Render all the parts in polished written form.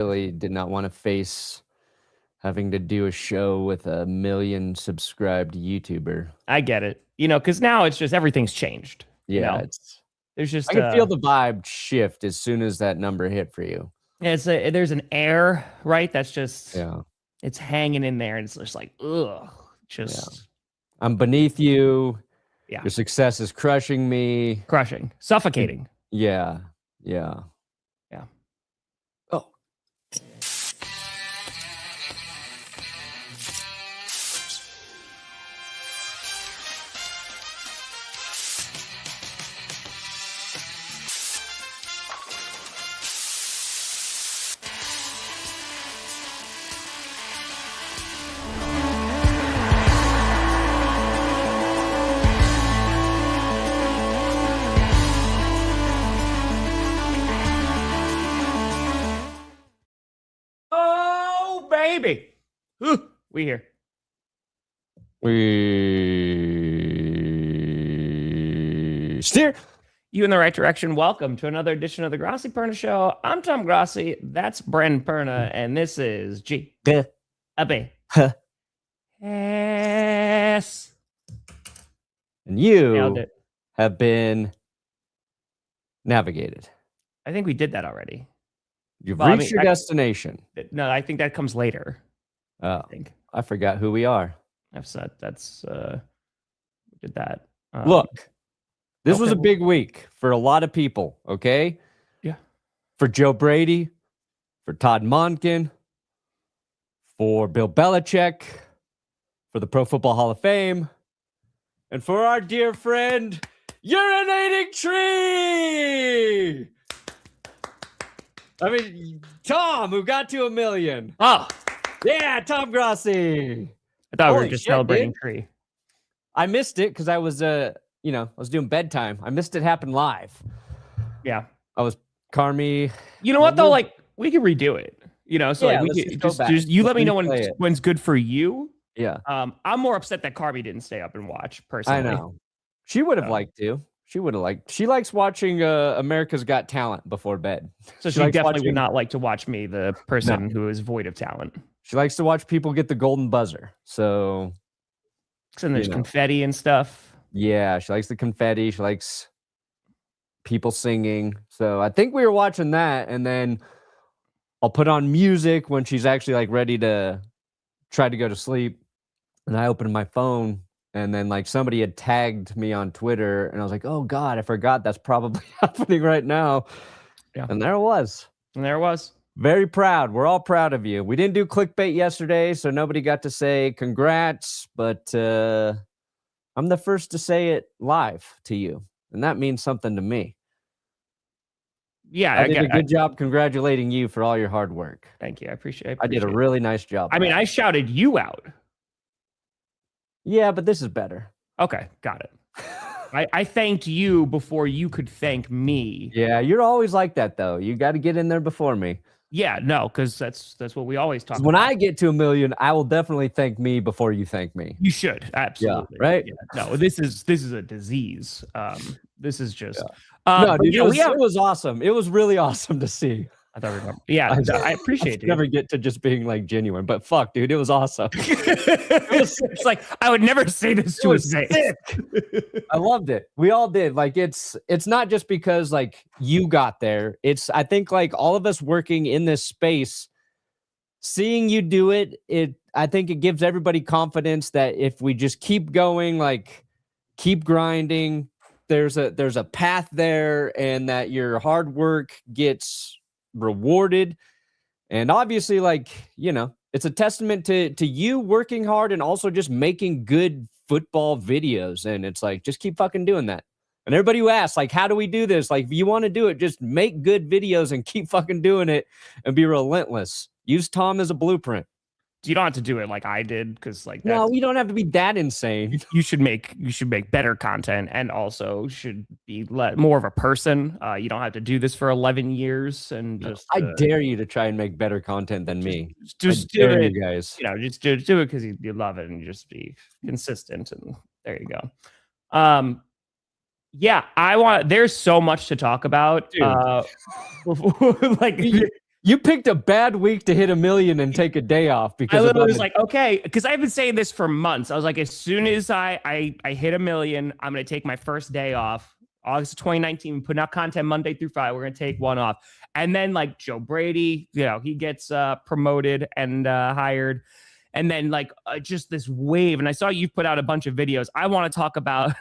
really did not want to face having to do a show with a 1 million subscribed YouTuber. I get it. Because now it's just everything's changed. Yeah, there's just I can feel the vibe shift as soon as that number hit for you. There's an air, right? That's just it's hanging in there, and it's just like I'm beneath you. Yeah, your success is crushing me, suffocating. Yeah. Oh. Baby, we here. We steer you in the right direction. Welcome to another edition of the Grossi Perna Show. I'm Tom Grossi. That's Bren Perna, and this is G. A-B. S. And you have been navigated. I think we did that already. You've reached your destination. No, I think that comes later. Oh, I forgot who we are. I've said we did that. Look, this was a big week for a lot of people, okay? Yeah. For Joe Brady, for Todd Monken, for Bill Belichick, for the Pro Football Hall of Fame, and for our dear friend, Urinating Tree! I mean, Tom, who got to 1 million. Oh, yeah, Tom Grossi. I thought we were just celebrating Tree. I missed it because I was, I was doing bedtime. I missed it happen live. Yeah, I was Carmi. You know what though? Like we could redo it. So we could just you let me know when's good for you. Yeah. I'm more upset that Carmi didn't stay up and watch. Personally, I know. She would have liked to. She likes watching America's Got Talent before bed. So she definitely would not like to watch me, the person who is void of talent. She likes to watch people get the golden buzzer. So there's confetti and stuff. Yeah, she likes the confetti. She likes people singing. So I think we were watching that, and then I'll put on music when she's actually like ready to try to go to sleep. And I opened my phone. And then like somebody had tagged me on Twitter and I was like, oh God, I forgot that's probably happening right now. Yeah. And there it was. Very proud. We're all proud of you. We didn't do clickbait yesterday, so nobody got to say congrats, but I'm the first to say it live to you. And that means something to me. Yeah. I did a good job congratulating you for all your hard work. Thank you. I appreciate it. I did a really nice job. I mean, I shouted you out. Yeah, but this is better. Okay, got it. I thanked you before you could thank me. Yeah, you're always like that, though. You got to get in there before me. Yeah, no, because that's what we always talk about. When I get to 1 million, I will definitely thank me before you thank me. You should, absolutely. Yeah, right? Yeah. No, this is a disease. This is just... no, dude, it was awesome. It was really awesome to see. I thought we were... Yeah, I appreciate it. Never get to just being like genuine, but fuck, dude, it was awesome. It's like I would never say this to his face. I loved it. We all did. Like it's not just because like you got there. I think like all of us working in this space, seeing you do it. I think it gives everybody confidence that if we just keep going, like keep grinding, there's a path there, and that your hard work gets rewarded. And obviously, like, it's a testament to you working hard and also just making good football videos. And it's like, just keep fucking doing that. And everybody who asks, like, how do we do this? Like, if you want to do it, just make good videos and keep fucking doing it and be relentless. Use Tom as a blueprint. You don't have to do it like I did, because like no, we don't have to be that insane. You should make better content, and also should be more of a person. You don't have to do this for 11 years and just. I dare you to try and make better content than me. Just do it, you guys. Just do it because you love it, and just be consistent. And there you go. Yeah, there's so much to talk about. Dude. Like You picked a bad week to hit 1 million and take a day off because I literally was like, okay, because I've been saying this for months. I was like, as soon as I hit 1 million, I'm going to take my first day off. August of 2019, putting out content Monday through Friday. We're going to take one off. And then like Joe Brady, he gets promoted and hired. And then like just this wave. And I saw you put out a bunch of videos. I want to talk about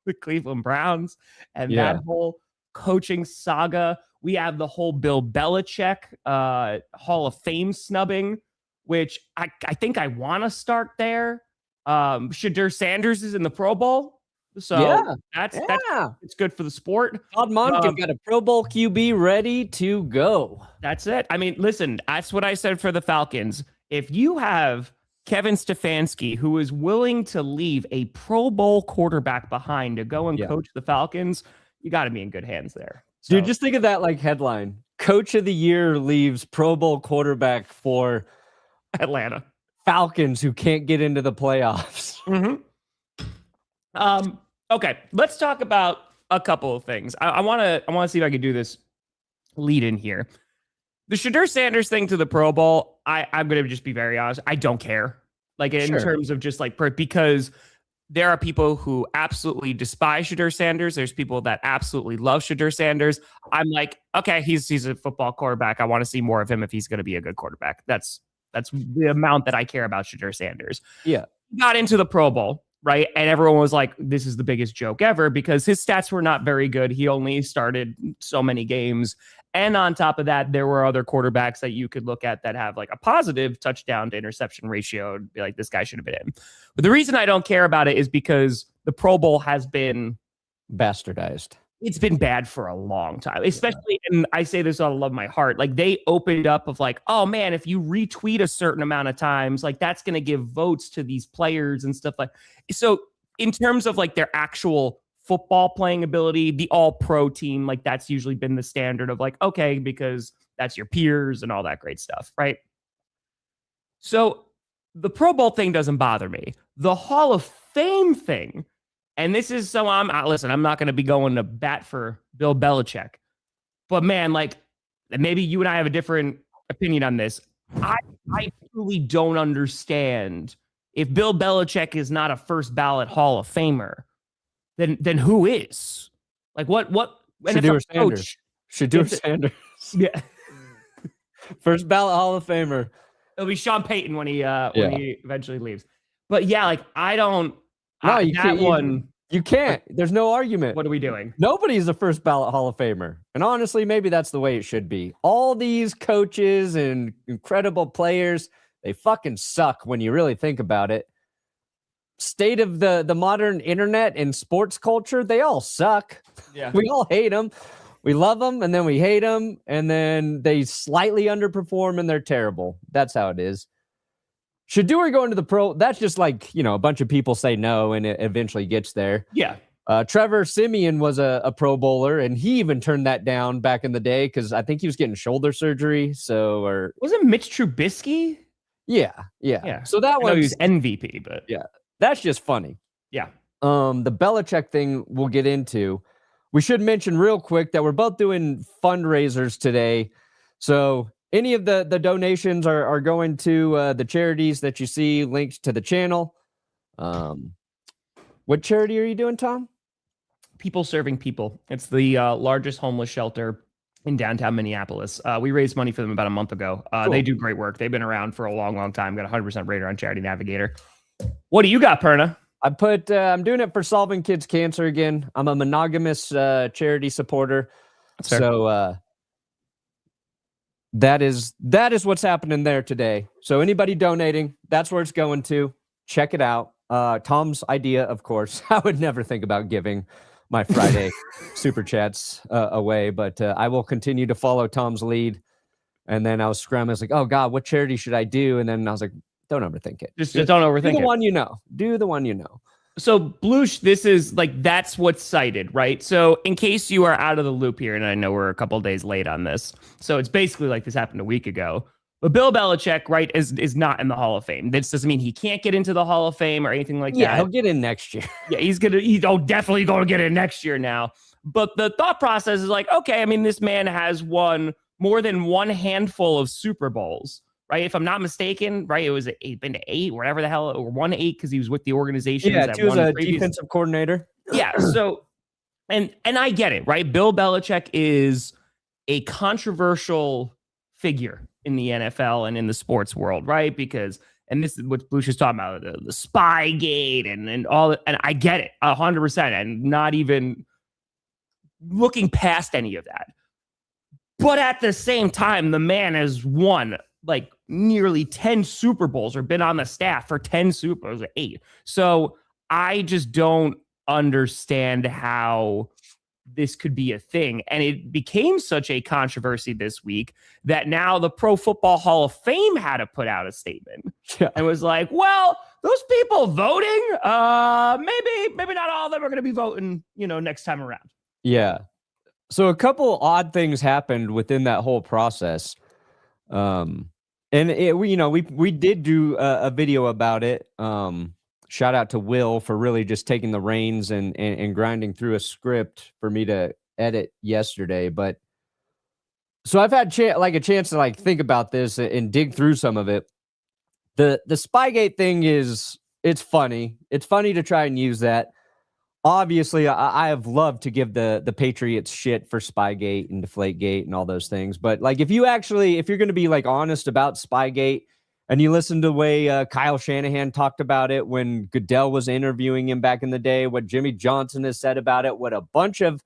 the Cleveland Browns and that whole coaching saga. We have the whole Bill Belichick Hall of Fame snubbing, which I think I want to start there. Shedeur Sanders is in the Pro Bowl. So that's it's good for the sport. Todd Monken got a Pro Bowl QB ready to go. That's it. I mean, listen, that's what I said for the Falcons. If you have Kevin Stefanski, who is willing to leave a Pro Bowl quarterback behind to go and coach the Falcons, you got to be in good hands there. So, dude, just think of that like headline. Coach of the Year leaves Pro Bowl quarterback for Atlanta Falcons who can't get into the playoffs. Okay, let's talk about a couple of things. I want to see if I can do this lead in here. The Shedeur Sanders thing to the Pro Bowl, I'm going to just be very honest. I don't care. Like in terms of just like, because there are people who absolutely despise Shedeur Sanders. There's people that absolutely love Shedeur Sanders. I'm like, okay, he's a football quarterback. I want to see more of him if he's going to be a good quarterback. That's the amount that I care about Shedeur Sanders. Yeah. He got into the Pro Bowl, right? And everyone was like, this is the biggest joke ever because his stats were not very good. He only started so many games. And on top of that, there were other quarterbacks that you could look at that have like a positive touchdown to interception ratio and be like, this guy should have been in. But the reason I don't care about it is because the Pro Bowl has been bastardized. It's been bad for a long time, especially, and I say this out of love of my heart, like they opened up of like, oh man, if you retweet a certain amount of times, like that's going to give votes to these players and stuff like. So in terms of like their actual football playing ability, the all pro team, like that's usually been the standard of like, okay, because that's your peers and all that great stuff. Right. So the Pro Bowl thing doesn't bother me. The Hall of Fame thing. And this is so I'm not going to be going to bat for Bill Belichick, but man, like maybe you and I have a different opinion on this. I truly don't understand if Bill Belichick is not a first ballot Hall of Famer, then who is? Like what Shedeur Sanders. Shedeur Sanders. Yeah. First ballot Hall of Famer. It'll be Sean Payton when he eventually leaves. But yeah, like I don't. No, you can't. There's no argument. What are we doing? Nobody's a first ballot Hall of Famer. And honestly, maybe that's the way it should be. All these coaches and incredible players, they fucking suck when you really think about it. State of the modern internet and sports culture, they all suck. Yeah. We all hate them. We love them, and then we hate them, and then they slightly underperform, and they're terrible. That's how it is. Shedeur going to the pro, that's just like, a bunch of people say no, and it eventually gets there. Yeah. Trevor Siemian was a Pro Bowler, and he even turned that down back in the day because I think he was getting shoulder surgery. Wasn't Mitch Trubisky? Yeah. So that one was MVP, but yeah, that's just funny. Yeah. The Belichick thing we'll get into. We should mention real quick that we're both doing fundraisers today. So any of the donations are going to the charities that you see linked to the channel. What charity are you doing, Tom? People Serving People. It's the largest homeless shelter in downtown Minneapolis. We raised money for them about a month ago. Cool. They do great work. They've been around for a long, long time. Got a 100% rater on Charity Navigator. What do you got, Perna? I'm doing it for Solving Kids Cancer again. I'm a monogamous charity supporter. So that is what's happening there today. So anybody donating, that's where it's going to. Check it out. Tom's idea, of course. I would never think about giving my Friday super chats away, but I will continue to follow Tom's lead. And then I was scrambling. I was like, oh God, what charity should I do? And then I was like, don't overthink it. Just don't overthink it. Do the one you know. Do the one you know. So, Bloosh, this is like, that's what's cited, right? So, in case you are out of the loop here, and I know we're a couple of days late on this, so it's basically like this happened a week ago. But Bill Belichick, right, is not in the Hall of Fame. This doesn't mean he can't get into the Hall of Fame or anything like that. Yeah, he'll get in next year. Yeah, he's definitely going to get in next year now. But the thought process is like, okay, I mean, this man has won more than one handful of Super Bowls, right? If I'm not mistaken, right? It was been to 8, whatever the hell, or 1 8 because he was with the organizations Yeah, that he was won a previous. defensive coordinator. Yeah, so and I get it, right? Bill Belichick is a controversial figure in the NFL and in the sports world, right? Because, and this is what Bluch is talking about, the Spygate and all, and I get it 100%, and not even looking past any of that. But at the same time, the man has won like nearly 10 Super Bowls or been on the staff for 10 Super Bowls, 8. So I just don't understand how this could be a thing. And it became such a controversy this week that now the Pro Football Hall of Fame had to put out a statement. And was like, well, those people voting, maybe not all of them are going to be voting, next time around. Yeah. So a couple odd things happened within that whole process. And we did do a video about it. Shout out to Will for really just taking the reins and grinding through a script for me to edit yesterday. But so I've had a chance to think about this and dig through some of it. The Spygate thing it's funny. It's funny to try and use that. Obviously, I have loved to give the Patriots shit for Spygate and Deflategate and all those things. But if you're going to be honest about Spygate, and you listen to the way Kyle Shanahan talked about it when Goodell was interviewing him back in the day, what Jimmy Johnson has said about it, what a bunch of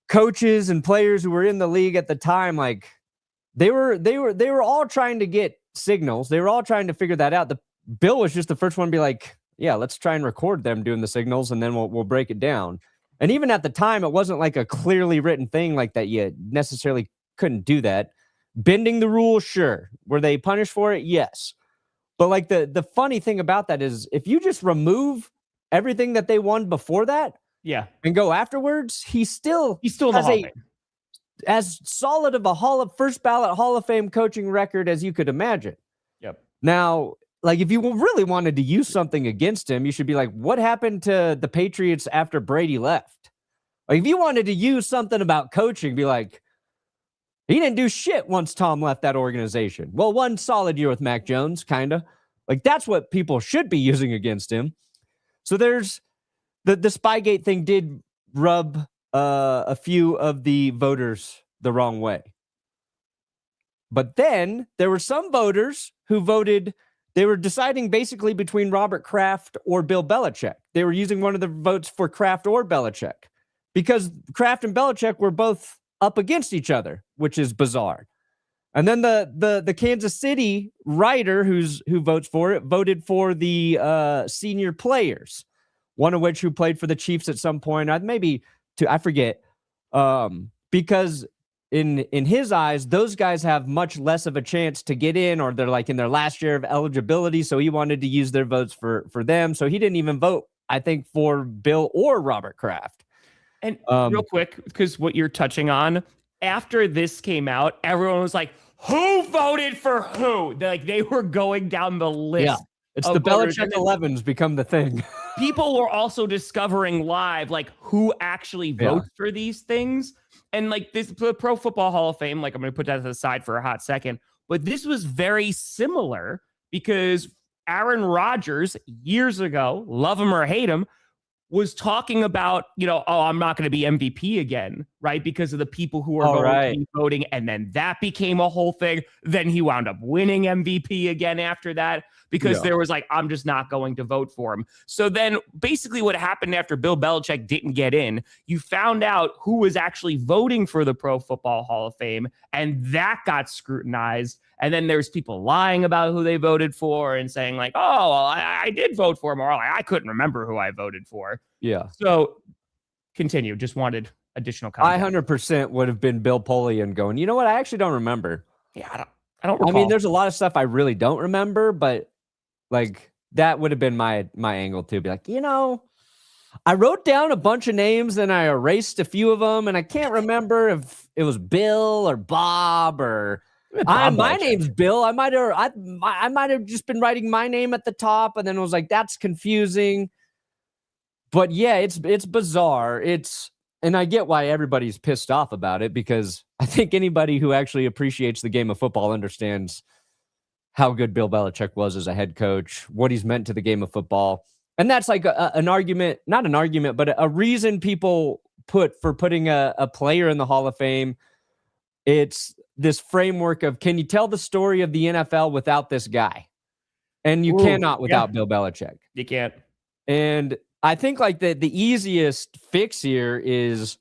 coaches and players who were in the league at the time, they were all trying to get signals. They were all trying to figure that out. The Bill was just the first one to be like, yeah, let's try and record them doing the signals, and then we'll break it down. And even at the time, it wasn't like a clearly written thing like that. You necessarily couldn't do that. Bending the rules, sure. Were they punished for it? Yes. But the funny thing about that is if you just remove everything that they won before that, yeah, and go afterwards, he's still has as solid of a first ballot Hall of Fame coaching record as you could imagine. Yep. Now, if you really wanted to use something against him, you should be like, what happened to the Patriots after Brady left? If you wanted to use something about coaching, be like, he didn't do shit once Tom left that organization. Well, 1 solid year with Mac Jones, kind of. That's what people should be using against him. So there's the Spygate thing did rub a few of the voters the wrong way. But then there were some voters who voted, they were deciding basically between Robert Kraft or Bill Belichick. They were using one of the votes for Kraft or Belichick because Kraft and Belichick were both up against each other, which is bizarre. And then the Kansas City writer who votes for it voted for the senior players, one of which who played for the Chiefs at some point. I forget. Because in his eyes, those guys have much less of a chance to get in, or they're in their last year of eligibility. So he wanted to use their votes for them. So he didn't even vote, I think, for Bill or Robert Kraft. And real quick, because what you're touching on, after this came out, everyone was like, who voted for who? They were going down the list. Yeah, it's the Belichick 11s become the thing. People were also discovering live, who actually votes for these things. And the Pro Football Hall of Fame, I'm going to put that to the side for a hot second. But this was very similar because Aaron Rodgers, years ago, love him or hate him, was talking about, I'm not going to be MVP again, right? Because of the people who are voting. And then that became a whole thing. Then he wound up winning MVP again after that because there was I'm just not going to vote for him. So then basically what happened after Bill Belichick didn't get in, you found out who was actually voting for the Pro Football Hall of Fame, and that got scrutinized. And then there's people lying about who they voted for and saying oh, well, I did vote for him, or I couldn't remember who I voted for. Yeah. So continue. Just wanted additional context. I 100% would have been Bill Polian going, you know what? I actually don't remember. Yeah, I don't recall. I mean, there's a lot of stuff I really don't remember, but that would have been my angle too. Be I wrote down a bunch of names and I erased a few of them, and I can't remember if it was Bill or Bob or my name's Bill. I might have just been writing my name at the top, and then it was that's confusing. But yeah, it's bizarre. It's and I get why everybody's pissed off about it, because I think anybody who actually appreciates the game of football understands how good Bill Belichick was as a head coach, what he's meant to the game of football. And that's like an argument, not an argument, but a reason people put for putting a player in the Hall of Fame. It's this framework of, can you tell the story of the NFL without this guy? And you cannot without Bill Belichick. You can't. And I think like the easiest fix here is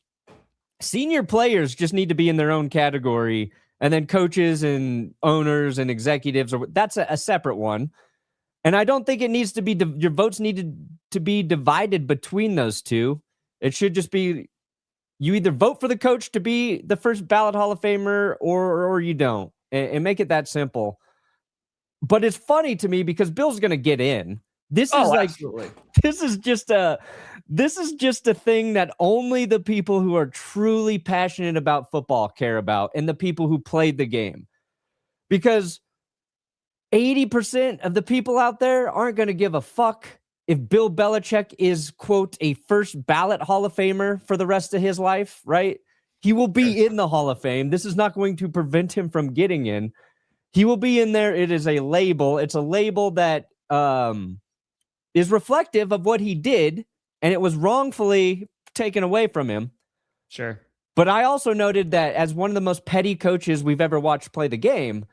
senior players just need to be in their own category, and then coaches and owners and executives, that's a separate one. And I don't think it needs to be, your votes needed to be divided between those two. It should just be, you either vote for the coach to be the first ballot Hall of Famer or you don't, and make it that simple. But it's funny to me because Bill's going to get in. This is like, absolutely. This is just a thing that only the people who are truly passionate about football care about, and the people who played the game. Because 80% of the people out there aren't going to give a fuck if Bill Belichick is, quote, a first ballot Hall of Famer for the rest of his life, right? He will be in the Hall of Fame. This is not going to prevent him from getting in. He will be in there. It is a label. It's a label that is reflective of what he did, and it was wrongfully taken away from him. Sure. But I also noted that as one of the most petty coaches we've ever watched play the game,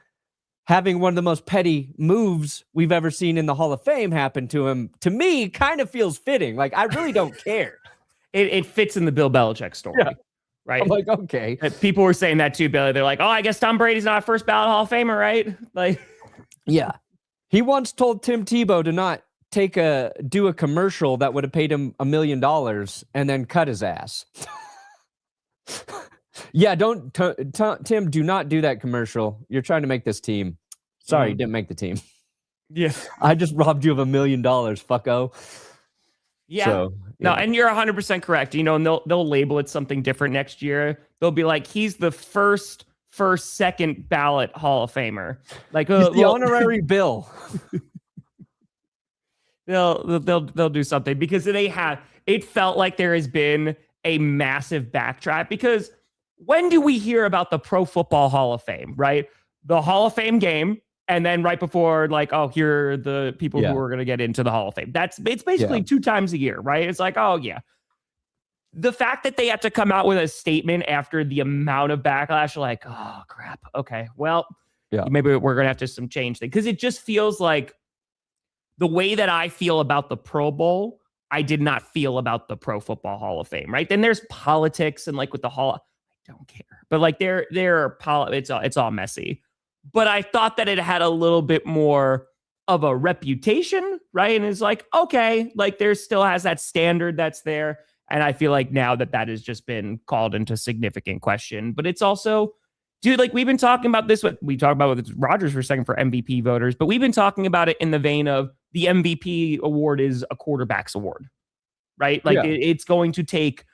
having one of the most petty moves we've ever seen in the Hall of Fame happen to him, to me, kind of feels fitting. Like, I really don't care. It fits in the Bill Belichick story. Yeah. Right. I'm like, okay. People were saying that too, Billy. They're like, oh, I guess Tom Brady's not a first ballot Hall of Famer, right? Like, yeah. He once told Tim Tebow to not do a commercial that would have paid him $1 million and then cut his ass. Yeah, Tim, do not do that commercial. You're trying to make this team. Sorry, you didn't make the team. Yeah. I just robbed you of $1 million, fucko. Yeah. So, no, and you're 100% correct. You know, and they'll label it something different next year. They'll be like, he's the first, second ballot Hall of Famer. Like he's the honorary Bill. They'll do something, because it felt like there has been a massive backtrack, because when do we hear about the Pro Football Hall of Fame, right? The Hall of Fame game, and then right before, like, oh, here are the people who are going to get into the Hall of Fame. It's basically 2 times a year, right? It's like, oh yeah. The fact that they have to come out with a statement after the amount of backlash, like, oh crap, okay, well, maybe we're going to have to some change things, because it just feels like the way that I feel about the Pro Bowl, I did not feel about the Pro Football Hall of Fame, right? Then there's politics, and like with the Hall, I don't care. But like it's all messy. But I thought that it had a little bit more of a reputation, right? And it's like, okay, like there still has that standard that's there. And I feel like now that has just been called into significant question. But it's also, dude, like we've been talking about this, we talked about with Rodgers for a second for MVP voters, but we've been talking about it in the vein of the MVP award is a quarterback's award, right? Like it's going to take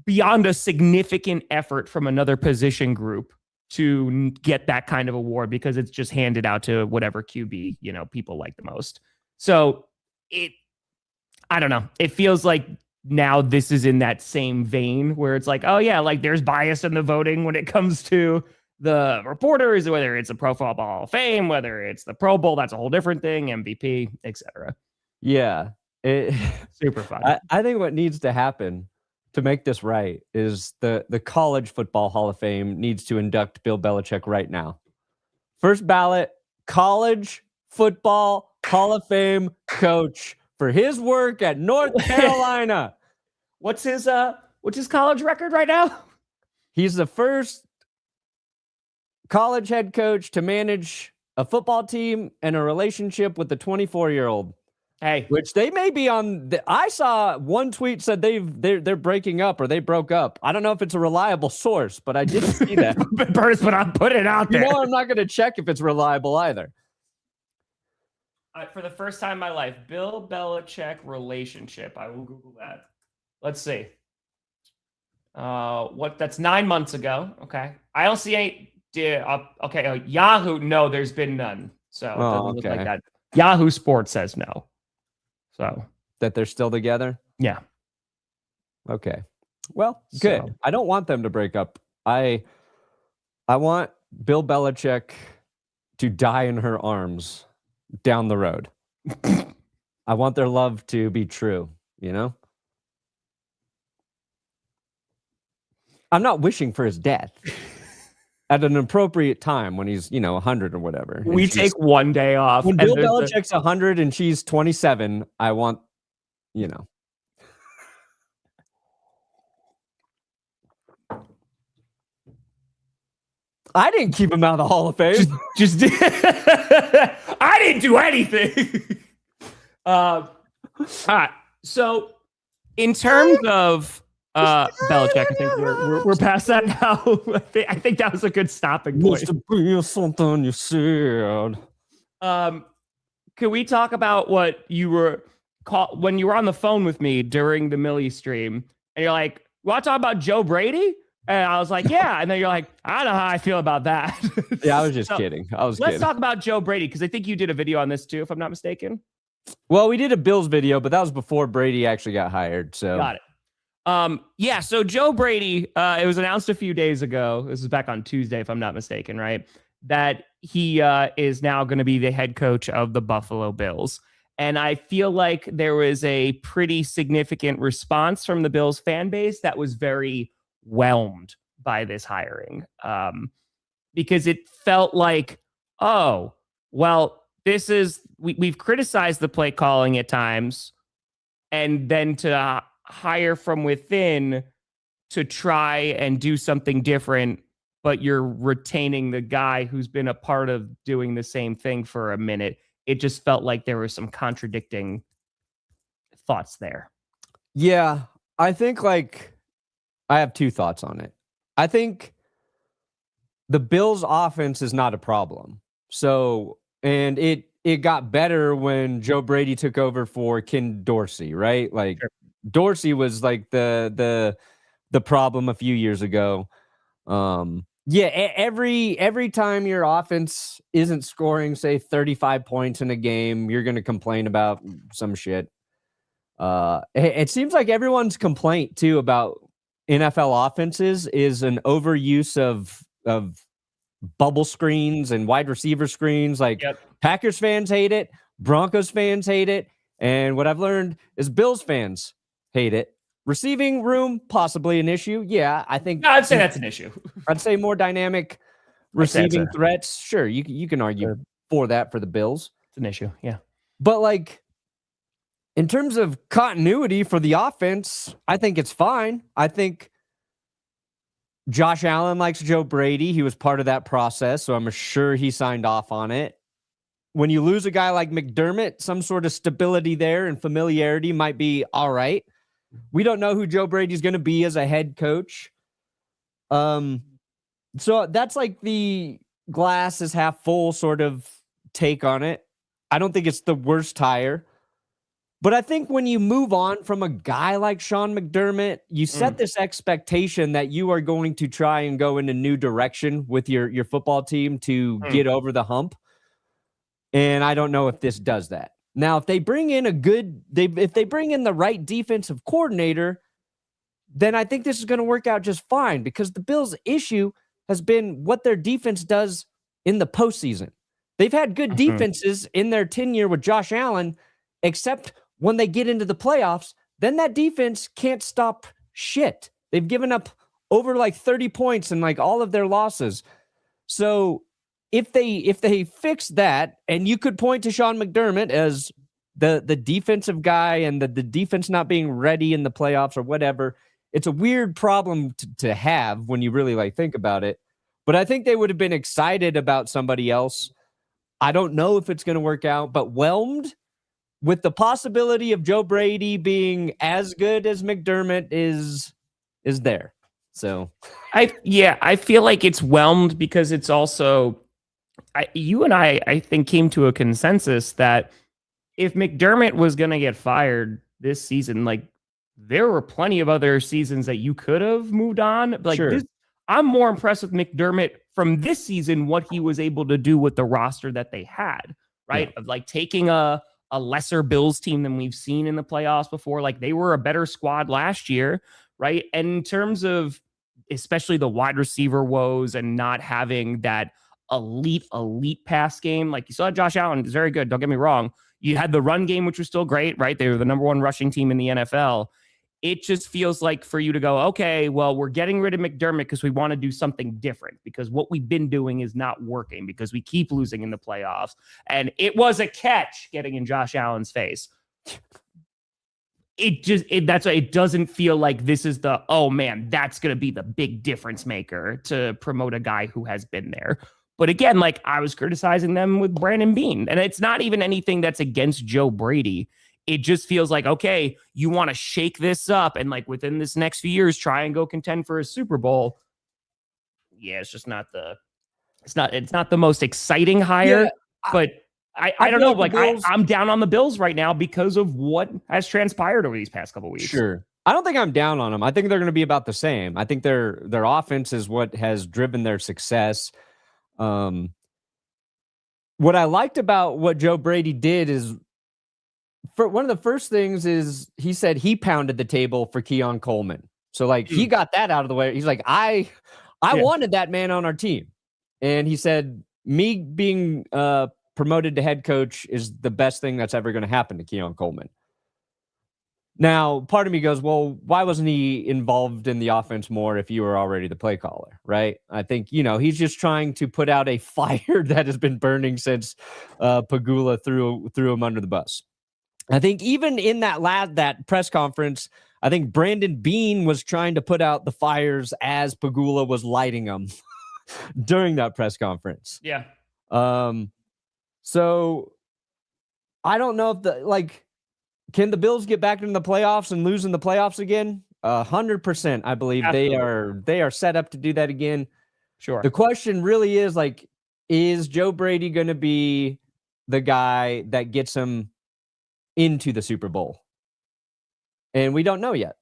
beyond a significant effort from another position group to get that kind of award, because it's just handed out to whatever QB, people like the most. So I don't know. It feels like now this is in that same vein where it's like, oh yeah, like there's bias in the voting when it comes to the reporters, whether it's a Pro Football Hall of Fame, whether it's the Pro Bowl, that's a whole different thing, MVP, etc. Yeah. Super fun. I think what needs to happen to make this right is the College Football Hall of Fame needs to induct Bill Belichick right now. First ballot College Football Hall of Fame coach for his work at North Carolina. What's his college record right now? He's the first college head coach to manage a football team and a relationship with the 24-year-old. Hey, which they may be on. I saw one tweet said they're breaking up or they broke up. I don't know if it's a reliable source, but I did see that. But I'm putting it out there. I'm not going to check if it's reliable either. For the first time in my life, Bill Belichick relationship. I will Google that. Let's see. That's 9 months ago. Okay. I don't see any. Okay. Yahoo. No, there's been none. So it doesn't look like that. Yahoo Sports says no. So that they're still together? Yeah. Okay. Well, good. So. I don't want them to break up. I want Bill Belichick to die in her arms down the road. I want their love to be true, you know? I'm not wishing for his death at an appropriate time when he's, 100 or whatever. We take one day off. When Bill Belichick's 100 and she's 27, I want, I didn't keep him out of the Hall of Fame. Just I didn't do anything. All right. So, in terms of Belichick, I think we're past that now. I think that was a good stopping point. Must be something you said. Can we talk about what you were when you were on the phone with me during the Millie stream, and you're like, "Want to talk about Joe Brady?" And I was like, yeah. And then you're like, I don't know how I feel about that. Yeah, I was just kidding. Let's talk about Joe Brady, because I think you did a video on this too, if I'm not mistaken. Well, we did a Bills video, but that was before Brady actually got hired. So got it. Yeah, so Joe Brady, it was announced a few days ago. This was back on Tuesday, if I'm not mistaken, right? That he is now going to be the head coach of the Buffalo Bills. And I feel like there was a pretty significant response from the Bills fan base that was very whelmed by this hiring, because it felt like, oh, well, this is we've criticized the play calling at times, and then to hire from within to try and do something different, but you're retaining the guy who's been a part of doing the same thing for a minute. It just felt like there were some contradicting thoughts there. Yeah, I think I have two thoughts on it. I think the Bills' offense is not a problem. So, and it got better when Joe Brady took over for Ken Dorsey, right? Like, sure. Dorsey was like the problem a few years ago. Yeah, every time your offense isn't scoring, say, 35 points in a game, you're going to complain about some shit. It seems like everyone's complaint too about NFL offenses is an overuse of bubble screens and wide receiver screens. Like, yep. Packers fans hate it, Broncos fans hate it, and what I've learned is Bills fans hate it. Receiving room, possibly an issue. Yeah, I think I'd say that's an issue. I'd say more dynamic receiving threats. Sure, you can argue for that for the Bills. It's an issue, yeah. But like, in terms of continuity for the offense, I think it's fine. I think Josh Allen likes Joe Brady. He was part of that process, so I'm sure he signed off on it. When you lose a guy like McDermott, some sort of stability there and familiarity might be all right. We don't know who Joe Brady's going to be as a head coach. So that's like the glass is half full sort of take on it. I don't think it's the worst hire. But I think when you move on from a guy like Sean McDermott, you set this expectation that you are going to try and go in a new direction with your football team to get over the hump. And I don't know if this does that. Now, if they bring in if they bring in the right defensive coordinator, then I think this is going to work out just fine, because the Bills' issue has been what their defense does in the postseason. They've had good defenses in their tenure with Josh Allen, except when they get into the playoffs, then that defense can't stop shit. They've given up over like 30 points in like all of their losses. So if they fix that, and you could point to Sean McDermott as the defensive guy and the defense not being ready in the playoffs or whatever, it's a weird problem to have when you really like think about it. But I think they would have been excited about somebody else. I don't know if it's going to work out, but whelmed with the possibility of Joe Brady being as good as McDermott is there. So I feel like it's whelmed because it's also, you and I think came to a consensus that if McDermott was going to get fired this season, like, there were plenty of other seasons that you could have moved on. Like, sure. I'm more impressed with McDermott from this season, what he was able to do with the roster that they had, right? Yeah. Of like taking a lesser Bills team than we've seen in the playoffs before. Like, they were a better squad last year, right? And in terms of especially the wide receiver woes and not having that elite pass game, like you saw Josh Allen is very good. Don't get me wrong. You had the run game, which was still great, right? They were the number one rushing team in the NFL. It just feels like for you to go, okay, well, we're getting rid of McDermott because we want to do something different because what we've been doing is not working because we keep losing in the playoffs. And it was a catch getting in Josh Allen's face. That's why it doesn't feel like this is the, oh man, that's going to be the big difference maker to promote a guy who has been there. But again, like I was criticizing them with Brandon Beane, and it's not even anything that's against Joe Brady. It just feels like, okay, you want to shake this up and like within this next few years, try and go contend for a Super Bowl. Yeah, it's just not it's not the most exciting hire, but I don't know. Like I'm down on the Bills right now because of what has transpired over these past couple of weeks. Sure. I don't think I'm down on them. I think they're going to be about the same. I think their offense is what has driven their success. What I liked about what Joe Brady did is, for one of the first things is he said he pounded the table for Keon Coleman. So like he got that out of the way. He's like, I wanted that man on our team. And he said, me being promoted to head coach is the best thing that's ever going to happen to Keon Coleman. Now, part of me goes, well, why wasn't he involved in the offense more if you were already the play caller, right? I think, he's just trying to put out a fire that has been burning since Pagula threw him under the bus. I think even in that press conference, I think Brandon Beane was trying to put out the fires as Pagula was lighting them during that press conference. Yeah. So I don't know if can the Bills get back into the playoffs and lose in the playoffs again? 100%. I believe Absolutely. they are set up to do that again. Sure. The question really is is Joe Brady going to be the guy that gets him into the Super Bowl? And we don't know yet.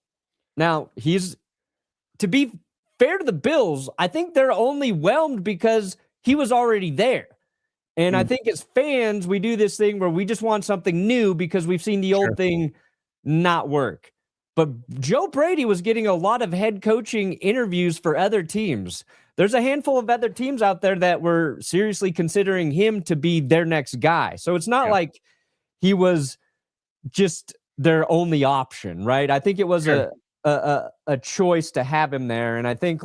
Now, to be fair to the Bills, I think they're only whelmed because he was already there. And I think as fans, we do this thing where we just want something new because we've seen the old thing not work. But Joe Brady was getting a lot of head coaching interviews for other teams. There's a handful of other teams out there that were seriously considering him to be their next guy. So it's not like he was just their only option, right? I think it was a choice to have him there. And I think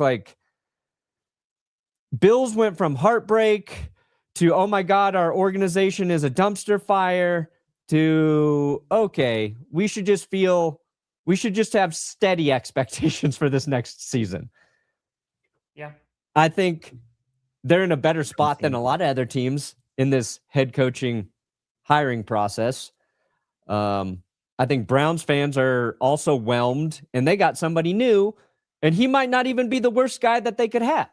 Bills went from heartbreak to, oh my God, our organization is a dumpster fire, to, okay, we should just have steady expectations for this next season. Yeah. I think they're in a better spot than a lot of other teams in this head coaching hiring process. I think Browns fans are also whelmed, and they got somebody new, and he might not even be the worst guy that they could have.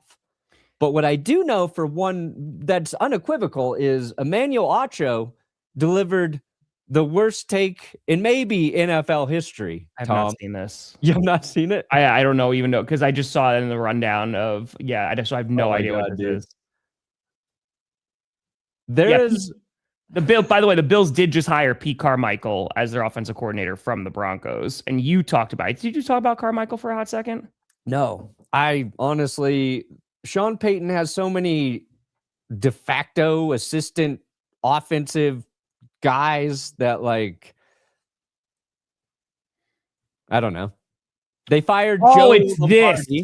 But what I do know for one that's unequivocal is Emmanuel Acho delivered the worst take in maybe NFL history. I've not seen this. You have not seen it? I don't know even because I just saw it in the rundown of, I have no idea what this is. By the way, the Bills did just hire Pete Carmichael as their offensive coordinator from the Broncos. And you talked about it. Did you talk about Carmichael for a hot second? No, I honestly... Sean Payton has so many de facto assistant offensive guys that I don't know. They fired Joe Lombardi.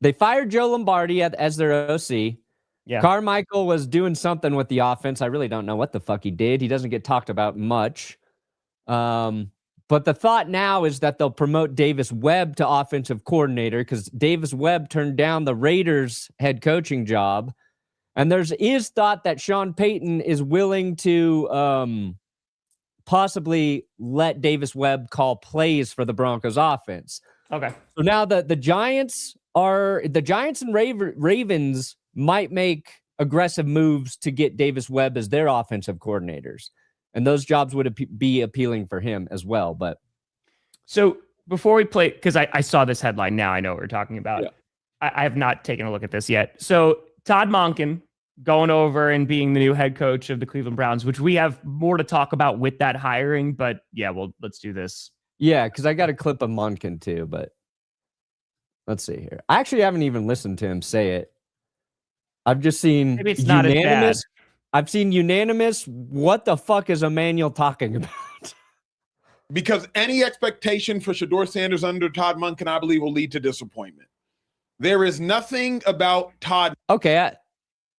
They fired Joe Lombardi as their OC. Yeah. Carmichael was doing something with the offense. I really don't know what the fuck he did. He doesn't get talked about much. But the thought now is that they'll promote Davis Webb to offensive coordinator because Davis Webb turned down the Raiders head coaching job. And is thought that Sean Payton is willing to possibly let Davis Webb call plays for the Broncos offense. Okay. So now the Giants and Ravens might make aggressive moves to get Davis Webb as their offensive coordinators. And those jobs would be appealing for him as well. But so before we play, because I saw this headline now, I know what we're talking about. Yeah. I have not taken a look at this yet. So Todd Monken going over and being the new head coach of the Cleveland Browns, which we have more to talk about with that hiring. But yeah, well, let's do this Yeah, because I got a clip of Monken too, but let's see here. I actually haven't even listened to him say it. I've just seen Maybe it's not as bad. unanimous. I've seen unanimous. What the fuck is Emmanuel talking about? Because any expectation for Shedeur Sanders under Todd Monken, I believe, will lead to disappointment. There is nothing about Todd. Okay,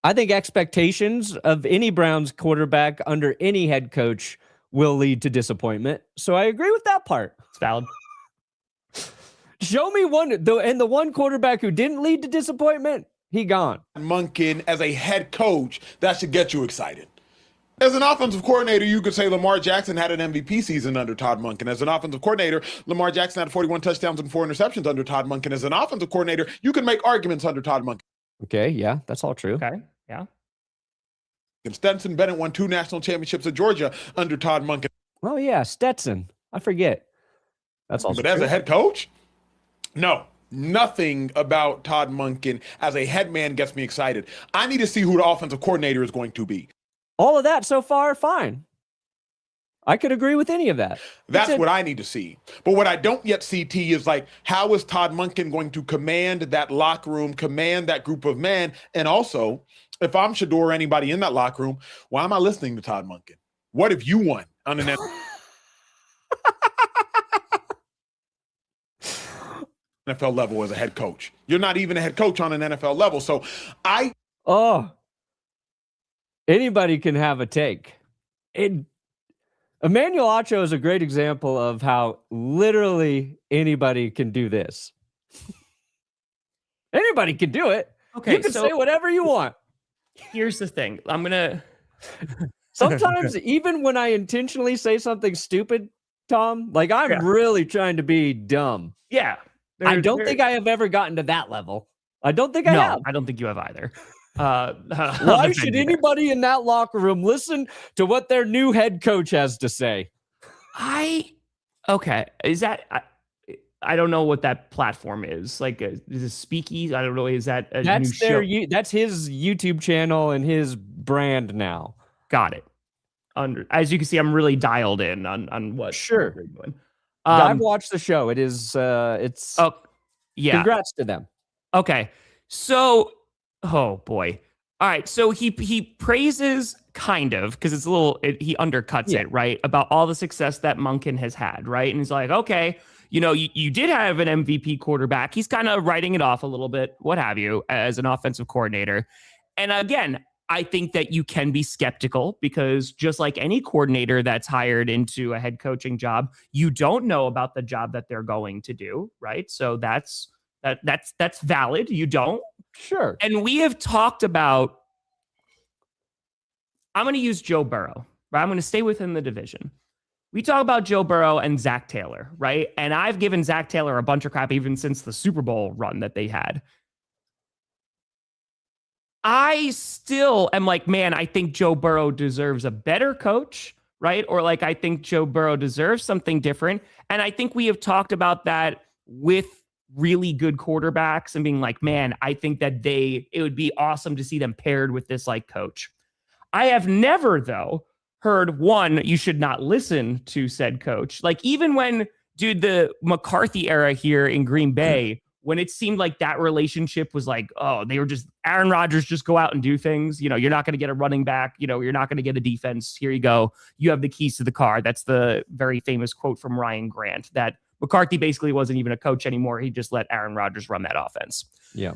I think expectations of any Browns quarterback under any head coach will lead to disappointment. So I agree with that part. It's valid. Show me one, and the one quarterback who didn't lead to disappointment, he gone. Monken as a head coach, that should get you excited. As an offensive coordinator, you could say Lamar Jackson had an MVP season under Todd Monken. As an offensive coordinator, Lamar Jackson had 41 touchdowns and 4 interceptions under Todd Monken. As an offensive coordinator, you can make arguments under Todd Monken. Okay, yeah, that's all true. Okay, yeah. And Stetson Bennett won 2 national championships at Georgia under Todd Monken. Oh, yeah, Stetson. I forget. That's also But as true. a head coach, no. Nothing about Todd Monken as a head man gets me excited. I need to see who the offensive coordinator is going to be. All of that so far, fine. I could agree with any of that. That's what I need to see. But what I don't yet see, T, is like, how is Todd Monken going to command that locker room, command that group of men? And also, if I'm Shedeur or anybody in that locker room, why am I listening to Todd Monken? What if you won on an NFL level as a head coach? You're not even a head coach on an NFL level. So anybody can have a take. Emmanuel Acho is a great example of how literally anybody can do this. Anybody can do it. Okay, you can say whatever you want. Here's the thing. I'm gonna. Sometimes, even when I intentionally say something stupid, Tom, like I'm really trying to be dumb. Yeah, I don't think I have ever gotten to that level. I don't think I have. I don't think you have either. Why should anybody in that locker room listen to what their new head coach has to say? Okay. Is that, I don't know what that platform is. Like, is it Speakeasy? I don't know. Is that a new show? That's his YouTube channel and his brand now. Got it. As you can see, I'm really dialed in on what sure you're doing. I've watched the show. It's yeah. Congrats to them. Okay. So, oh boy. All right. So he praises kind of, because it's he undercuts it, right? About all the success that Monken has had, right? And he's like, okay, you did have an MVP quarterback. He's kind of writing it off a little bit, what have you, as an offensive coordinator. And again, I think that you can be skeptical because just like any coordinator that's hired into a head coaching job, you don't know about the job that they're going to do, right? So that's valid. You don't. Sure. And we have talked about, I'm going to use Joe Burrow, right? I'm going to stay within the division. We talk about Joe Burrow and Zach Taylor, right? And I've given Zach Taylor a bunch of crap even since the Super Bowl run that they had. I still am like, man, I think Joe Burrow deserves a better coach, right? Or like, I think Joe Burrow deserves something different. And I think we have talked about that with really good quarterbacks and being like, man, I think that it would be awesome to see them paired with this like coach. I have never, though, heard you should not listen to said coach. Like even when, the McCarthy era here in Green Bay, when it seemed like that relationship was like, oh, they were just Aaron Rodgers, just go out and do things. You're not going to get a running back. You're not going to get a defense. Here you go. You have the keys to the car. That's the very famous quote from Ryan Grant that McCarthy basically wasn't even a coach anymore. He just let Aaron Rodgers run that offense. Yeah.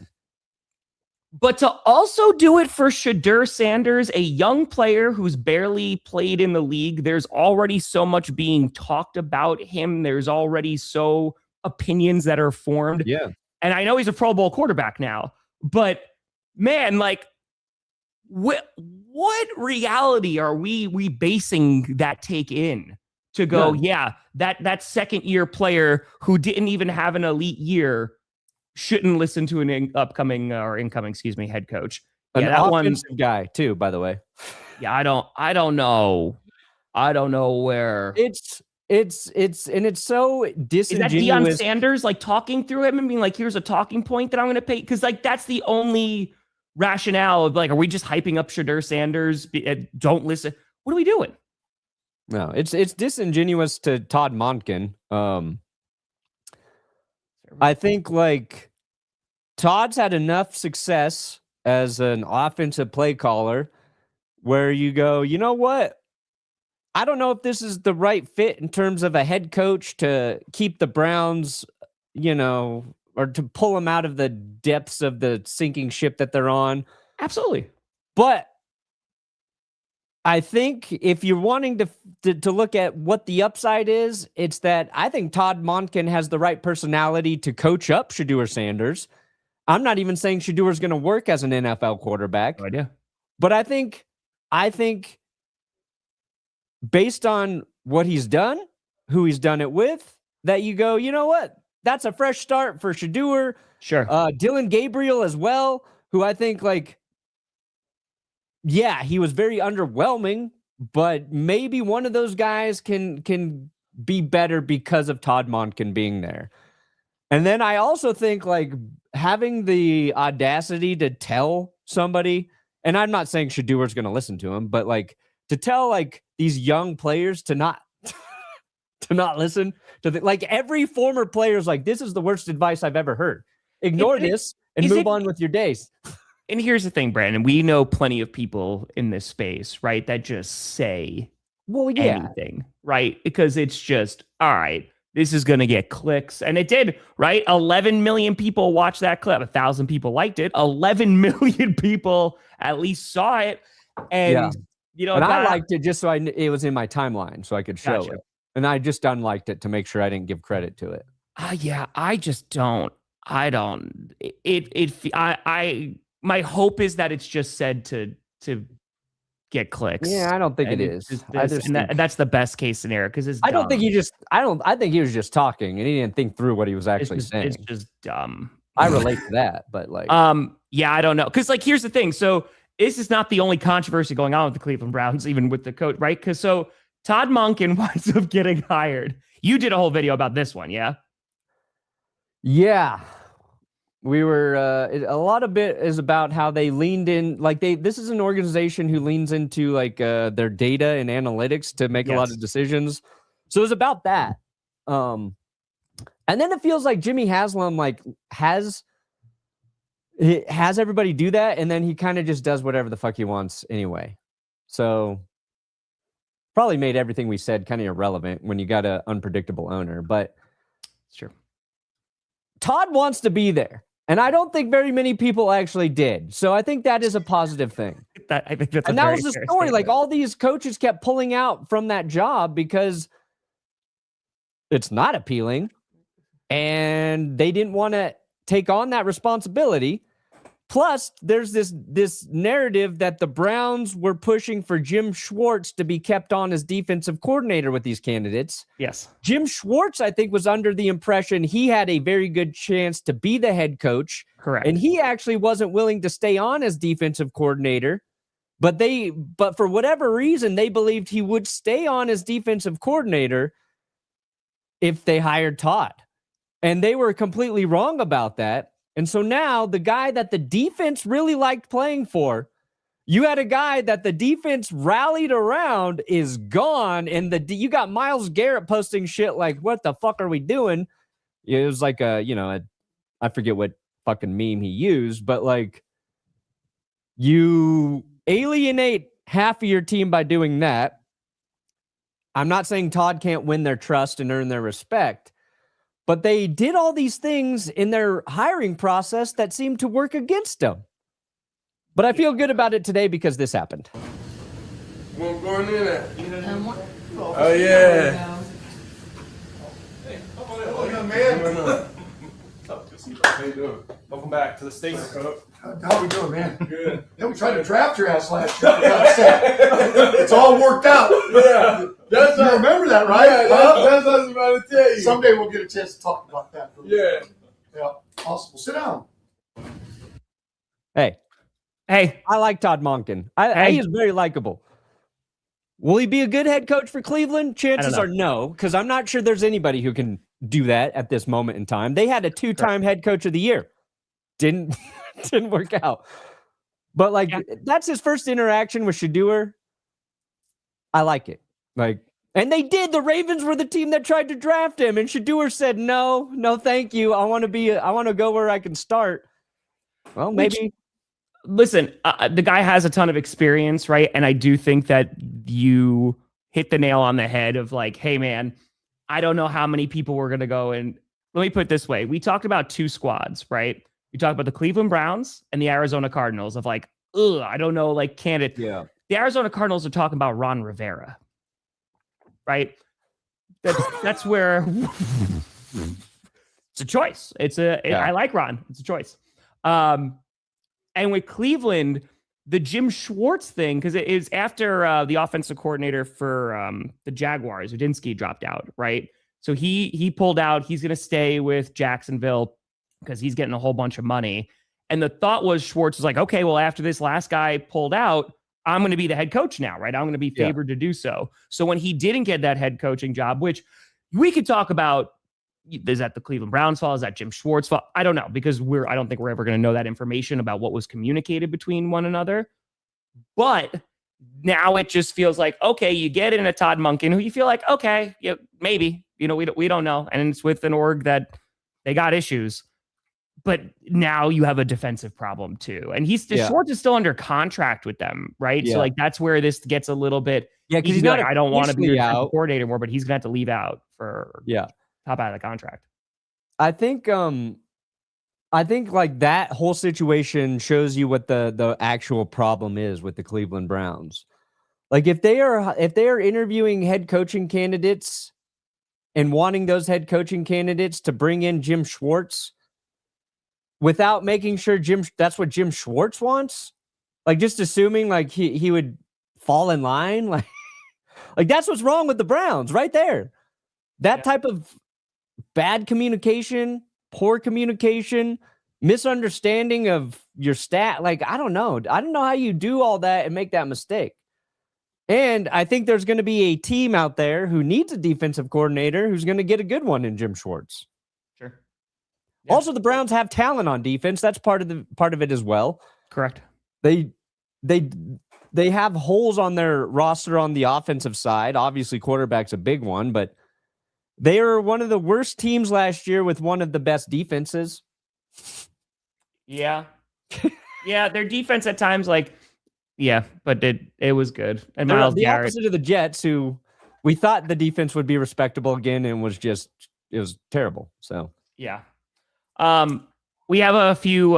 But to also do it for Shedeur Sanders, a young player who's barely played in the league, there's already so much being talked about him. There's already opinions that are formed. Yeah. And I know he's a Pro Bowl quarterback now, but man, like what reality are we basing that take in to go, that second year player who didn't even have an elite year shouldn't listen to an incoming head coach. An offensive guy too, by the way. Yeah. I don't know. I don't know where it's so disingenuous. Is that Deion Sanders like talking through him and being like, here's a talking point that I'm going to pay? Because like that's the only rationale of like, are we just hyping up Shedeur Sanders? Don't listen. What are we doing? No, it's disingenuous to Todd Monken. I think like Todd's had enough success as an offensive play caller where you go, you know what? I don't know if this is the right fit in terms of a head coach to keep the Browns, or to pull them out of the depths of the sinking ship that they're on. Absolutely. But I think if you're wanting to look at what the upside is, it's that I think Todd Monken has the right personality to coach up Shedeur Sanders. I'm not even saying Shedeur's going to work as an NFL quarterback. No idea. But I think based on what he's done, who he's done it with, that you go, you know what? That's a fresh start for Shedeur. Sure. Dylan Gabriel as well, who I think he was very underwhelming, but maybe one of those guys can be better because of Todd Monken being there. And then I also think having the audacity to tell somebody, and I'm not saying Shedeur's going to listen to him, but to tell these young players to not to not listen to every former player is this is the worst advice I've ever heard. Ignore this and move on with your days. And here's the thing, Brandon, we know plenty of people in this space, right, that just say anything, right? Because it's just, all right, this is going to get clicks. And it did, right? 11 million people watched that clip. 1,000 people liked it. 11 million people at least saw it. And, I liked it just so it was in my timeline so I could show it. And I just unliked it to make sure I didn't give credit to it. I just don't. My hope is that it's just said to get clicks. Yeah, I don't think it is. That's the best case scenario because it's. I think he was just talking and he didn't think through what he was actually saying. It's just dumb. I relate to that, but I don't know because here's the thing. So this is not the only controversy going on with the Cleveland Browns, even with the coach, right? Because Todd Monken winds up getting hired. You did a whole video about this one, yeah? Yeah. We were a lot of it is about how they leaned in. This is an organization who leans into their data and analytics to make a lot of decisions. So it was about that. And then it feels like Jimmy Haslam has everybody do that, and then he kind of just does whatever the fuck he wants anyway. So probably made everything we said kind of irrelevant when you got an unpredictable owner. But sure, Todd wants to be there. And I don't think very many people actually did. So I think that is a positive thing. I think that's and that was the story. All these coaches kept pulling out from that job because it's not appealing. And they didn't want to take on that responsibility. Plus, there's this narrative that the Browns were pushing for Jim Schwartz to be kept on as defensive coordinator with these candidates. Yes. Jim Schwartz, I think, was under the impression he had a very good chance to be the head coach. Correct. And he actually wasn't willing to stay on as defensive coordinator. But for whatever reason, they believed he would stay on as defensive coordinator if they hired Todd. And they were completely wrong about that. And so now the guy that the defense really liked playing for, you had a guy that the defense rallied around is gone. And you got Myles Garrett posting shit like, what the fuck are we doing? It was like I forget what fucking meme he used, but you alienate half of your team by doing that. I'm not saying Todd can't win their trust and earn their respect, but they did all these things in their hiring process that seemed to work against them. But I feel good about it today because this happened. What's going in at? Oh, yeah. Hey, hello, young man. How you doing? Welcome back to the States. How we doing, man? Good. Yeah, we tried to draft your ass last year. It's all worked out. Yeah. You remember that, right? Yeah, that's what I was about to tell you. Someday we'll get a chance to talk about that. Yeah. Yeah. Awesome. Well, sit down. Hey, I like Todd Monken. He is very likable. Will he be a good head coach for Cleveland? Chances are no, because I'm not sure there's anybody who can do that at this moment in time. They had a 2-time head coach of the year. Didn't work out. But that's his first interaction with Shedeur. I like it. And they did. The Ravens were the team that tried to draft him, and Shedeur said, no, thank you. I want to go where I can start. Well, maybe. Listen, the guy has a ton of experience, right? And I do think that you hit the nail on the head of like, hey, man, I don't know how many people were going to go. And let me put it this way. We talked about two squads, right? We talked about the Cleveland Browns and the Arizona Cardinals of like, I don't know, like candidate. Yeah. The Arizona Cardinals are talking about Ron Rivera, right? That's where it's a choice. I like Ron. It's a choice. And with Cleveland, the Jim Schwartz thing, because it is after the offensive coordinator for the Jaguars, Udinski, dropped out, right? So he pulled out. He's going to stay with Jacksonville because he's getting a whole bunch of money. And the thought was Schwartz was like, okay, well, after this last guy pulled out, I'm going to be the head coach now, right? I'm going to be favored to do so. So when he didn't get that head coaching job, which we could talk about, is that the Cleveland Browns' fault? Is that Jim Schwartz's fault? I don't know, because I don't think we're ever going to know that information about what was communicated between one another. But now it just feels like, okay, you get in a Todd Monken who you feel like, okay, yeah, maybe, we don't know. And it's with an org that they got issues. But now you have a defensive problem too. And Schwartz is still under contract with them, right? Yeah. So like that's where this gets a little bit. Yeah, because he's not like, I don't want to be your coordinator more, but he's gonna have to leave out for top out of the contract. I think like that whole situation shows you what the actual problem is with the Cleveland Browns. Like if they are interviewing head coaching candidates and wanting those head coaching candidates to bring in Jim Schwartz without making sure that's what Jim Schwartz wants, like just assuming like he would fall in line, like that's what's wrong with the Browns right there. That type of bad communication, poor communication, misunderstanding of your stat. Like, I don't know how you do all that and make that mistake. And I think there's going to be a team out there who needs a defensive coordinator who's going to get a good one in Jim Schwartz. Sure. Yeah. Also, the Browns have talent on defense. That's part of it as well. Correct. They have holes on their roster on the offensive side. Obviously, quarterback's a big one, but they are one of the worst teams last year with one of the best defenses. Yeah. Yeah, their defense at times, but it was good. And Myles Garrett, the opposite of the Jets, who we thought the defense would be respectable again, and it was terrible. So yeah. We have a few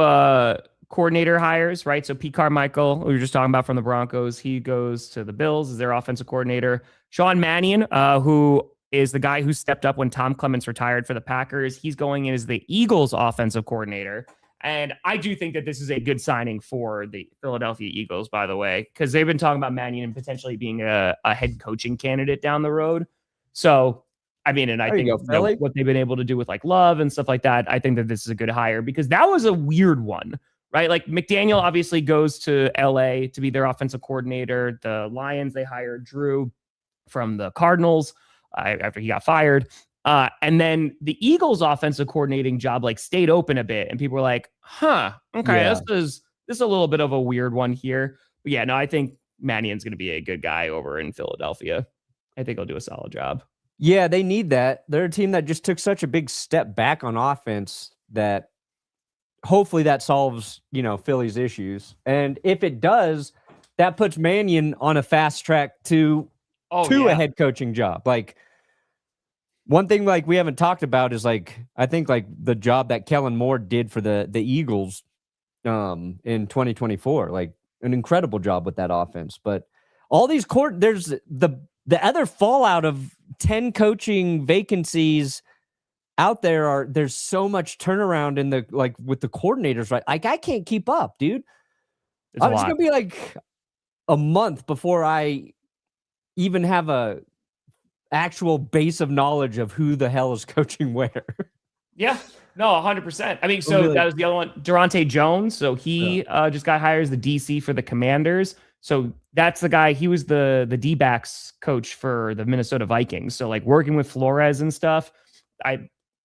coordinator hires, right? So Pete Carmichael, we were just talking about from the Broncos, he goes to the Bills as their offensive coordinator. Sean Mannion, who is the guy who stepped up when Tom Clements retired for the Packers. He's going in as the Eagles offensive coordinator. And I do think that this is a good signing for the Philadelphia Eagles, by the way, because they've been talking about Mannion potentially being a head coaching candidate down the road. So, I mean, and I think what they've been able to do with like Love and stuff like that, I think that this is a good hire because that was a weird one, right? Like McDaniel obviously goes to LA to be their offensive coordinator. The Lions, they hired Drew from the Cardinals after he got fired. And then the Eagles offensive coordinating job stayed open a bit. And people were like, okay, this is a little bit of a weird one here. But yeah, no, I think Mannion's going to be a good guy over in Philadelphia. I think he'll do a solid job. Yeah, they need that. They're a team that just took such a big step back on offense that hopefully that solves, Philly's issues. And if it does, that puts Mannion on a fast track to a head coaching job. One thing we haven't talked about is I think the job that Kellen Moore did for the Eagles in 2024, an incredible job with that offense. But all these there's the other fallout of 10 coaching vacancies out there there's so much turnaround in the with the coordinators, right? I can't keep up, dude. It's gonna be a month before I even have a actual base of knowledge of who the hell is coaching where. Yeah, no, 100%. I mean, so that was the other one, Durante Jones. So he just got hired as the DC for the Commanders. So that's the guy. He was the D-backs coach for the Minnesota Vikings. So working with Flores and stuff,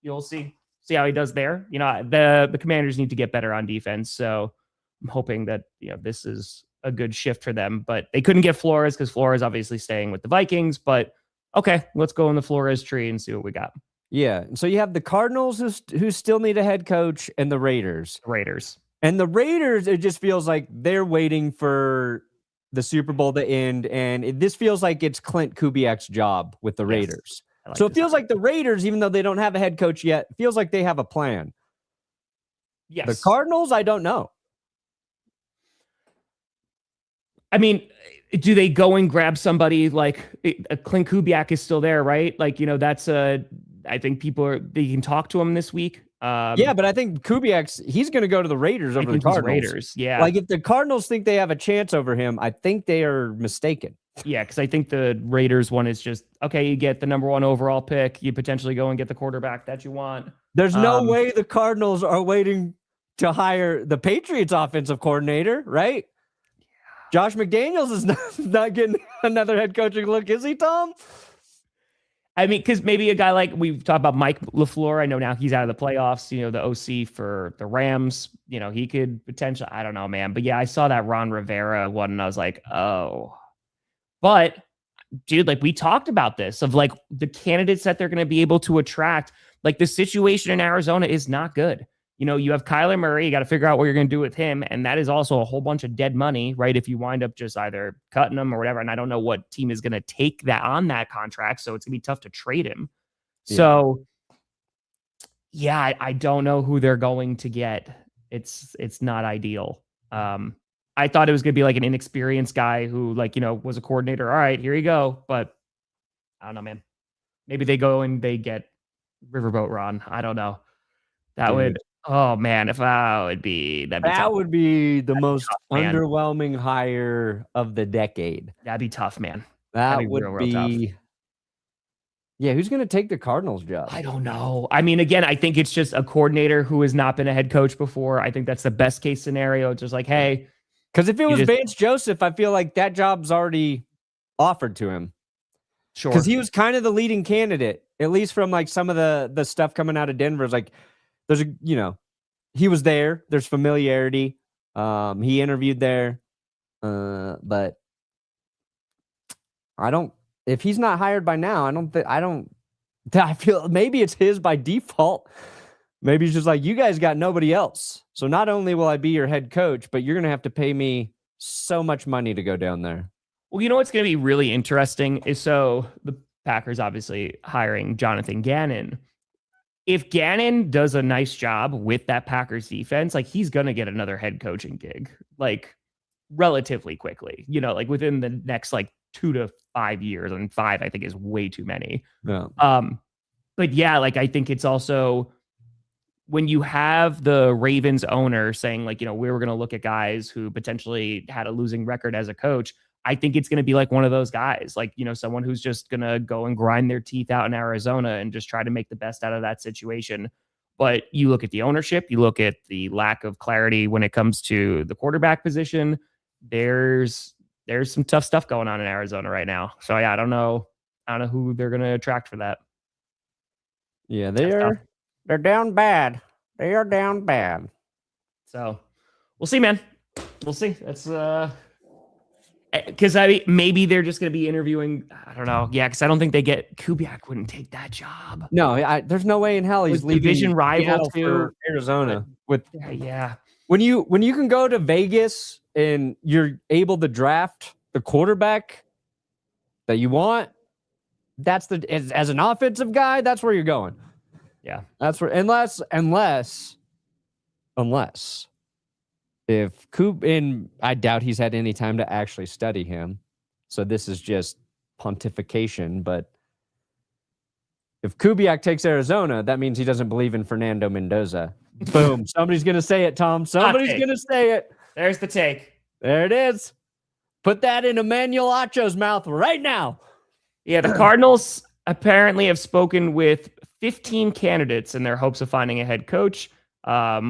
you'll see how he does there. The Commanders need to get better on defense. So I'm hoping that this is a good shift for them. But they couldn't get Flores because Flores obviously staying with the Vikings. But Okay, let's go in the Flores tree and see what we got. Yeah. So you have the Cardinals who still need a head coach and the Raiders. Raiders. And the Raiders, it just feels like they're waiting for the Super Bowl to end. And this feels like it's Clint Kubiak's job with the Raiders. Like so it feels like the Raiders, even though they don't have a head coach yet, feels like they have a plan. Yes. The Cardinals, I don't know. I mean, do they go and grab somebody like Clint Kubiak is still there, right? Like, that's I think they can talk to him this week. Yeah, but I think he's going to go to the Raiders over the Cardinals. Raiders, yeah. Like if the Cardinals think they have a chance over him, I think they are mistaken. Yeah, because I think the Raiders one is just, okay, you get the number 1 overall pick. You potentially go and get the quarterback that you want. There's no way the Cardinals are waiting to hire the Patriots offensive coordinator, right? Josh McDaniels is not getting another head coaching look, is he, Tom? I mean, because maybe a guy like we've talked about Mike LaFleur. I know now he's out of the playoffs, the OC for the Rams. He could potentially, I don't know, man. But yeah, I saw that Ron Rivera one and I was like, oh. But dude, like we talked about this of like the candidates that they're going to be able to attract. Like the situation in Arizona is not good. You have Kyler Murray, you got to figure out what you're going to do with him. And that is also a whole bunch of dead money, right? If you wind up just either cutting him or whatever. And I don't know what team is going to take that contract. So it's going to be tough to trade him. Yeah. So yeah, I don't know who they're going to get. It's not ideal. I thought it was going to be like an inexperienced guy who was a coordinator. All right, here you go. But I don't know, man. Maybe they go and they get Riverboat Ron. I don't know. That would... Oh man, if would be the most tough, underwhelming hire of the decade. That'd be tough, man. That would be tough. Yeah, who's going to take the Cardinals job? I don't know. I mean, again, I think it's just a coordinator who has not been a head coach before. I think that's the best case scenario. It's just like, hey, because if it was Vance Joseph, I feel like that job's already offered to him. Sure, because he was kind of the leading candidate, at least from like some of the stuff coming out of Denver. Is like. There's he was there. There's familiarity. He interviewed there. But if he's not hired by now, I feel maybe it's his by default. Maybe he's just like, you guys got nobody else. So not only will I be your head coach, but you're going to have to pay me so much money to go down there. Well, what's going to be really interesting is so the Packers obviously hiring Jonathan Gannon. If Gannon does a nice job with that Packers defense, like he's going to get another head coaching gig, like relatively quickly, like within the next like 2 to 5 years, and 5, I think is way too many. Yeah. But yeah, like I think it's also when you have the Ravens owner saying like, we were going to look at guys who potentially had a losing record as a coach. I think it's going to be like one of those guys, like, someone who's just going to go and grind their teeth out in Arizona and just try to make the best out of that situation. But you look at the ownership, you look at the lack of clarity when it comes to the quarterback position. There's some tough stuff going on in Arizona right now. So yeah, I don't know who they're going to attract for that. Yeah, they're down bad. They are down bad. So we'll see, man. We'll see. That's because maybe they're just going to be interviewing. I don't know. Yeah, because I don't think Kubiak wouldn't take that job. No, there's no way in hell he's leaving division rival to Arizona. Yeah, when you can go to Vegas and you're able to draft the quarterback that you want, that's as an offensive guy, that's where you're going. Yeah, that's where unless. If and I doubt he's had any time to actually study him. So this is just pontification. But if Kubiak takes Arizona, that means he doesn't believe in Fernando Mendoza. Boom. Somebody's going to say it, Tom. Somebody's going to say it. There's the take. There it is. Put that in Emmanuel Acho's mouth right now. Yeah, the Cardinals apparently have spoken with 15 candidates in their hopes of finding a head coach. The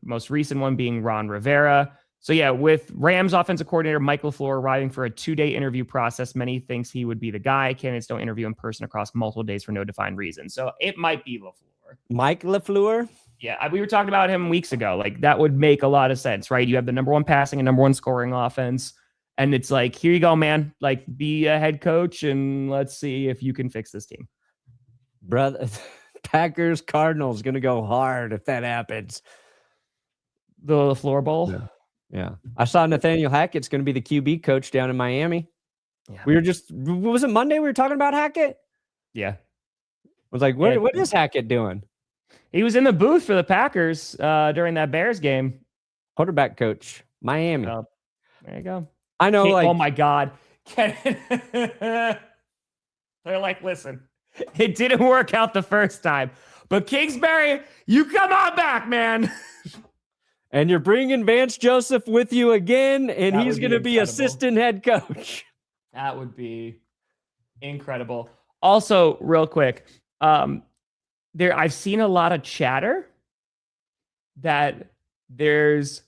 most recent one being Ron Rivera. So yeah, with Rams offensive coordinator Mike LaFleur arriving for a 2-day interview process, many thinks he would be the guy. Candidates don't interview in person across multiple days for no defined reason. So it might be LaFleur. Mike LaFleur? Yeah, we were talking about him weeks ago. Like that would make a lot of sense, right? You have the number 1 passing and number 1 scoring offense. And it's like, here you go, man. Like, be a head coach, and let's see if you can fix this team. Brother, Packers Cardinals going to go hard if that happens. The floor bowl. Yeah. I saw Nathaniel Hackett's going to be the QB coach down in Miami. Yeah. We were was it Monday we were talking about Hackett? Yeah. I was like, what is Hackett doing? He was in the booth for the Packers during that Bears game. Quarterback coach, Miami. Oh, there you go. I know, like, oh my God. They're like, listen, it didn't work out the first time, but Kingsbury, you come on back, man. And you're bringing Vance Joseph with you again, and he's going to be assistant head coach. That would be incredible. Also, real quick, I've seen a lot of chatter that there's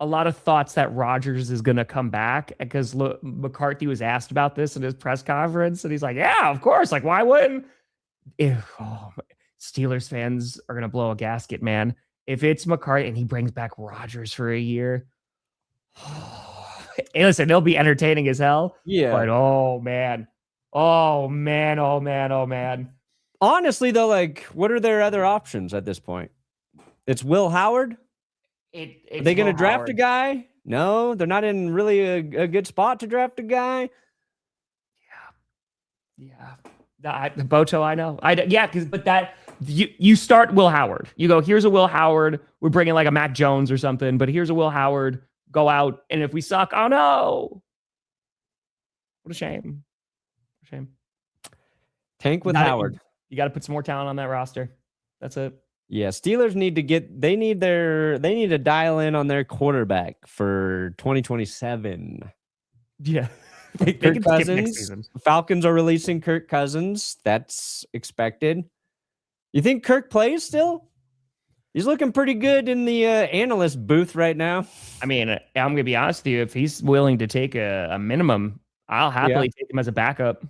a lot of thoughts that Rodgers is going to come back, because McCarthy was asked about this in his press conference, and he's like, yeah, of course. Like, why wouldn't? Steelers fans are going to blow a gasket, man. If it's McCarthy and he brings back Rodgers for a year, hey, listen, it'll be entertaining as hell. Yeah. But oh man. Honestly, though, like, what are their other options at this point? It's Will Howard. Are they going to draft a guy? No, they're not in really a good spot to draft a guy. Yeah. The Boto, I know. But you start Will Howard. You go, here's a Will Howard. We're bringing like a Mac Jones or something, but here's a Will Howard. Go out, and if we suck, oh no. What a shame. Tank with Howard. You got to put some more talent on that roster. That's it. Yeah, Steelers need to dial in on their quarterback for 2027. Yeah. Kirk can skip next Cousins. season. Falcons are releasing Kirk Cousins. That's expected. You think Kirk plays still? He's looking pretty good in the analyst booth right now. I mean, I'm going to be honest with you. If he's willing to take a minimum, I'll happily take him as a backup.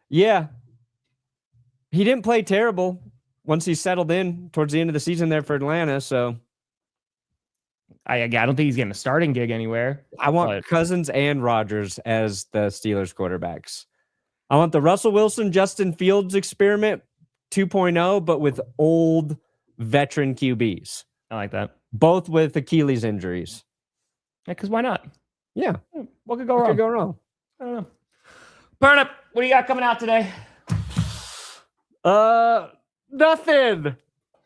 Yeah. He didn't play terrible once he settled in towards the end of the season there for Atlanta. So I don't think he's getting a starting gig anywhere. I want Cousins and Rodgers as the Steelers quarterbacks. I want the Russell Wilson, Justin Fields experiment 2.0, but with old veteran QBs. I like that. Both with Achilles injuries. Yeah, because why not? Yeah. What could go wrong? I don't know. Perna, what do you got coming out today? Nothing.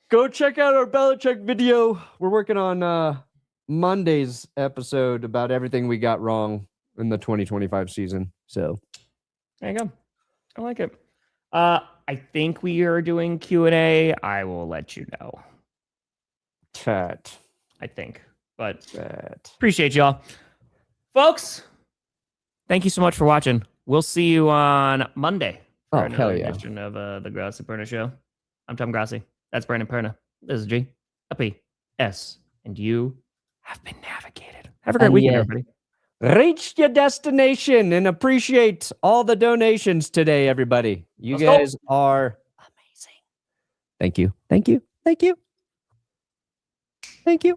Go check out our Belichick video. We're working on Monday's episode about everything we got wrong in the 2025 season. So there you go. I like it. I think we are doing Q&A. I will let you know. Chat. I think. But Chat. Appreciate y'all. Folks, thank you so much for watching. We'll see you on Monday for another edition of the Grossi Perna Show. I'm Tom Grossi. That's Brandon Perna. This is G. P. S. And you have been navigated. Have a great weekend, everybody. Reach your destination and appreciate all the donations today, everybody. You guys are amazing. Thank you. Thank you. Thank you. Thank you.